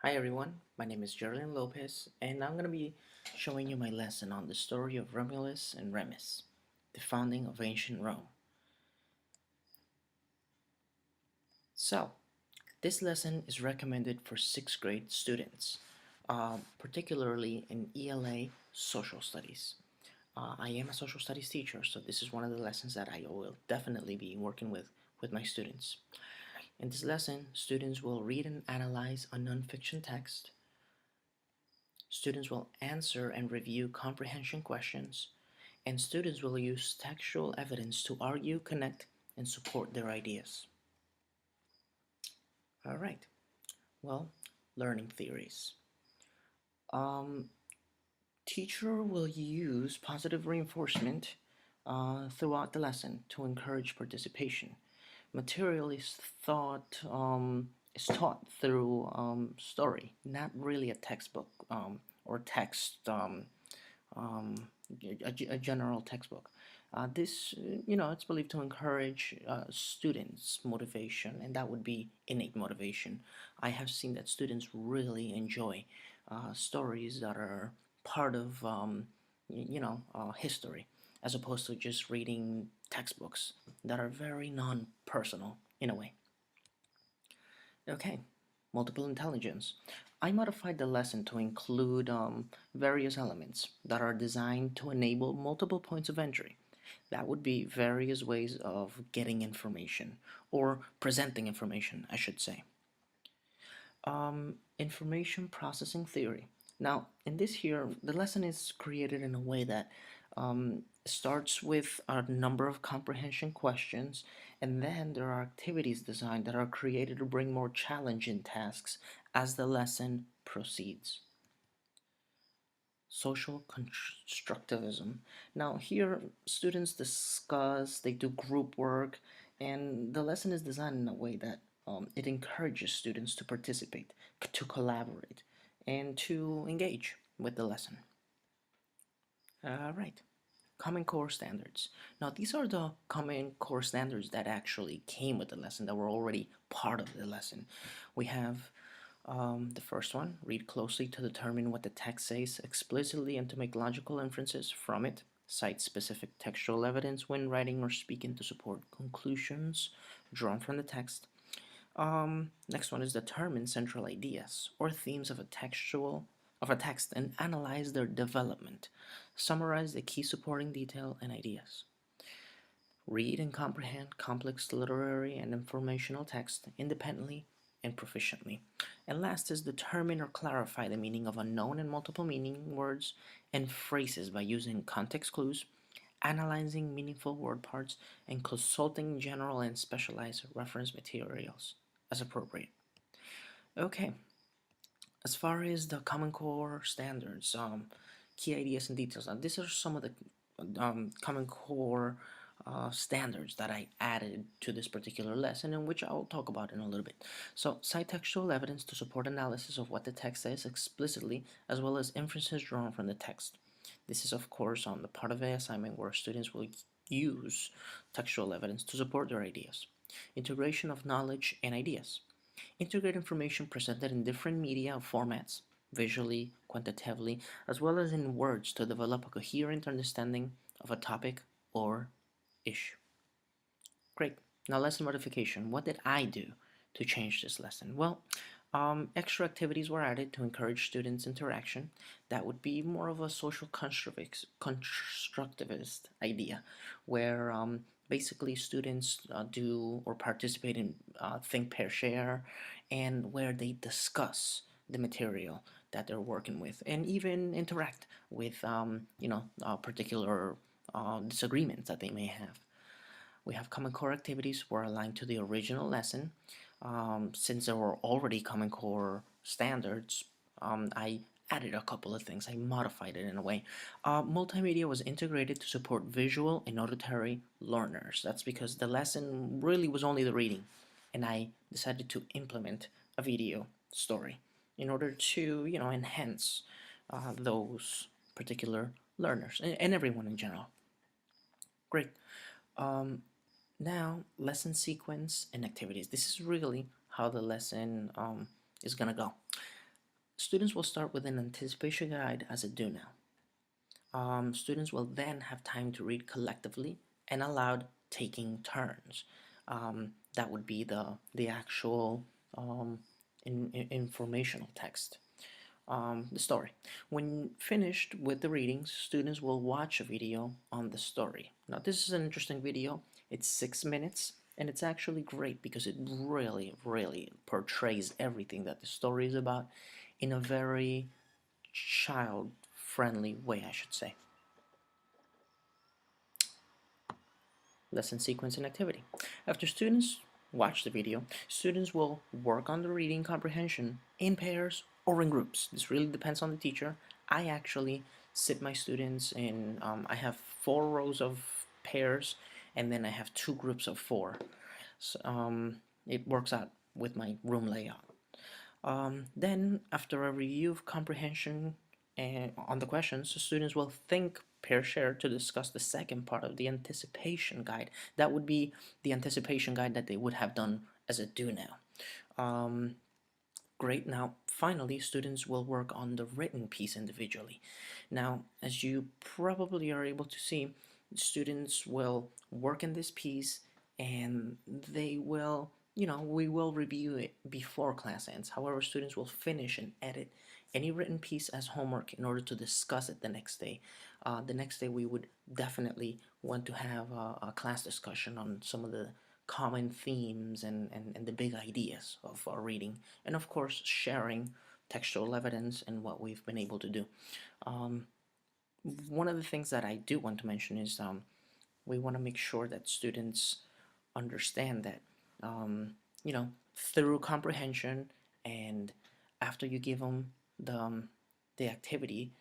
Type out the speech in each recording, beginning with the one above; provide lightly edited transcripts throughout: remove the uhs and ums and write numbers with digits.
Hi everyone, my name is Geraldine Lopez, and I'm going to be showing you my lesson on the story of Romulus and Remus, the founding of ancient Rome. So, this lesson is recommended for 6th grade students, particularly in ELA Social Studies. I am a social studies teacher, so this is one of the lessons that I will definitely be working with my students. In this lesson, students will read and analyze a nonfiction text. Students will answer and review comprehension questions, and students will use textual evidence to argue, connect, and support their ideas. All right, well, learning theories. Um, Teacher will use positive reinforcement throughout the lesson to encourage participation. Material is taught through story, not really a textbook or text um, a general textbook. It's believed to encourage students' motivation, and that would be innate motivation. I have seen that students really enjoy stories that are part of, history, as opposed to just reading textbooks that are very non-personal in a way. Okay, multiple intelligence. I modified the lesson to include various elements that are designed to enable multiple points of entry. That would be various ways of getting information or presenting information, I should say. Information processing theory. Now, in this here, the lesson is created in a way that starts with a number of comprehension questions, and then there are activities designed that are created to bring more challenging tasks as the lesson proceeds. Social constructivism. Now, here, students discuss, they do group work, and the lesson is designed in a way that it encourages students to participate, to collaborate, and to engage with the lesson. All right. Common Core standards. Now, these are the Common Core standards that actually came with the lesson, that were already part of the lesson. We have the first one, read closely to determine what the text says explicitly and to make logical inferences from it. Cite specific textual evidence when writing or speaking to support conclusions drawn from the text. Next one is determine central ideas or themes of a text and analyze their development. Summarize the key supporting detail and ideas. Read and comprehend complex literary and informational text independently and proficiently. And last is determine or clarify the meaning of unknown and multiple meaning words and phrases by using context clues, analyzing meaningful word parts, and consulting general and specialized reference materials as appropriate. Okay, as far as the Common Core standards, key ideas and details, these are some of the Common Core standards that I added to this particular lesson, in which I will talk about in a little bit. So, cite textual evidence to support analysis of what the text says explicitly, as well as inferences drawn from the text. This is, of course, on the part of the assignment where students will use textual evidence to support their ideas. Integration of knowledge and ideas. Integrate information presented in different media formats, visually, quantitatively, as well as in words to develop a coherent understanding of a topic or issue. Great. Now lesson modification. What did I do to change this lesson? Well, extra activities were added to encourage students' interaction. That would be more of a social constructivist idea, where basically students do or participate in think, pair, share, and where they discuss the material that they're working with, and even interact with particular disagreements that they may have. We have Common Core activities were aligned to the original lesson. Since there were already Common Core standards, I added a couple of things. I modified it in a way. Multimedia was integrated to support visual and auditory learners. That's because the lesson really was only the reading, and I decided to implement a video story in order to, enhance those particular learners and everyone in general. Great. Um, Now, lesson sequence and activities. This is really how the lesson is gonna go. Students will start with an anticipation guide as a do now. Students will then have time to read collectively and aloud, taking turns. That would be the actual informational text. The story. When finished with the readings, students will watch a video on the story. Now, this is an interesting video. It's 6 minutes, and it's actually great because it really, really portrays everything that the story is about in a very child-friendly way, I should say. Lesson sequence and activity. After students watch the video, students will work on the reading comprehension in pairs or in groups. This really depends on the teacher. I actually sit my students in, I have 4 rows of pairs, and then I have 2 groups of 4. So, it works out with my room layout. Then, after a review of comprehension and on the questions, the students will think pair share to discuss the second part of the anticipation guide. That would be the anticipation guide that they would have done as a do now. Great. Now, finally, students will work on the written piece individually. Now, as you probably are able to see, students will work in this piece and they will, we will review it before class ends. However, students will finish and edit any written piece as homework in order to discuss it the next day. The next day, we would definitely want to have a class discussion on some of the common themes and the big ideas of our reading, and of course sharing textual evidence and what we've been able to do. One of the things that I do want to mention is we want to make sure that students understand that through comprehension and after you give them the activity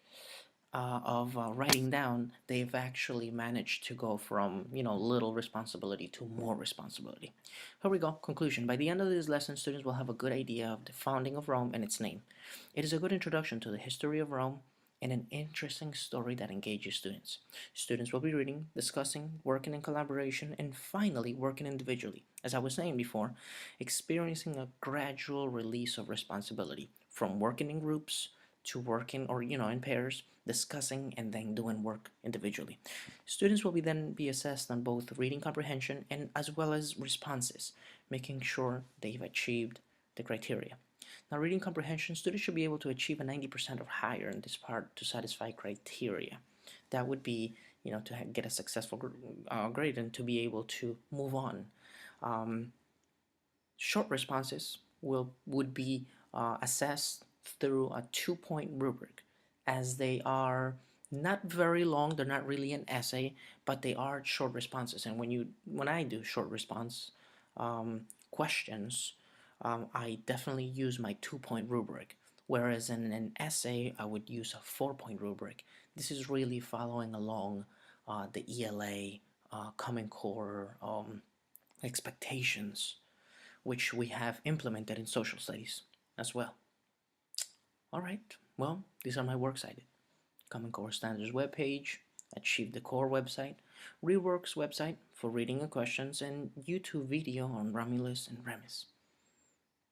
of writing down, they've actually managed to go from, little responsibility to more responsibility. Here we go. Conclusion. By the end of this lesson, students will have a good idea of the founding of Rome and its name. It is a good introduction to the history of Rome and an interesting story that engages students. Students will be reading, discussing, working in collaboration, and finally working individually. As I was saying before, experiencing a gradual release of responsibility from working in groups to working or in pairs, discussing and then doing work individually. Students will then be assessed on both reading comprehension and as well as responses, making sure they've achieved the criteria. Now, reading comprehension, students should be able to achieve a 90% or higher in this part to satisfy criteria. That would be, to get a successful grade and to be able to move on. Short responses would be assessed through a 2-point rubric, as they are not very long. They're not really an essay, but they are short responses. And when I do short response questions, I definitely use my 2-point rubric. Whereas in an essay, I would use a 4-point rubric. This is really following along the ELA, Common Core expectations, which we have implemented in social studies as well. All right, well, these are my works cited. Common Core Standards webpage, Achieve the Core website, Reworks website for reading and questions, and YouTube video on Romulus and Remus.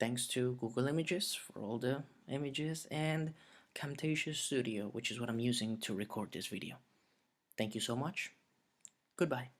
Thanks to Google Images for all the images and Camtasia Studio, which is what I'm using to record this video. Thank you so much. Goodbye.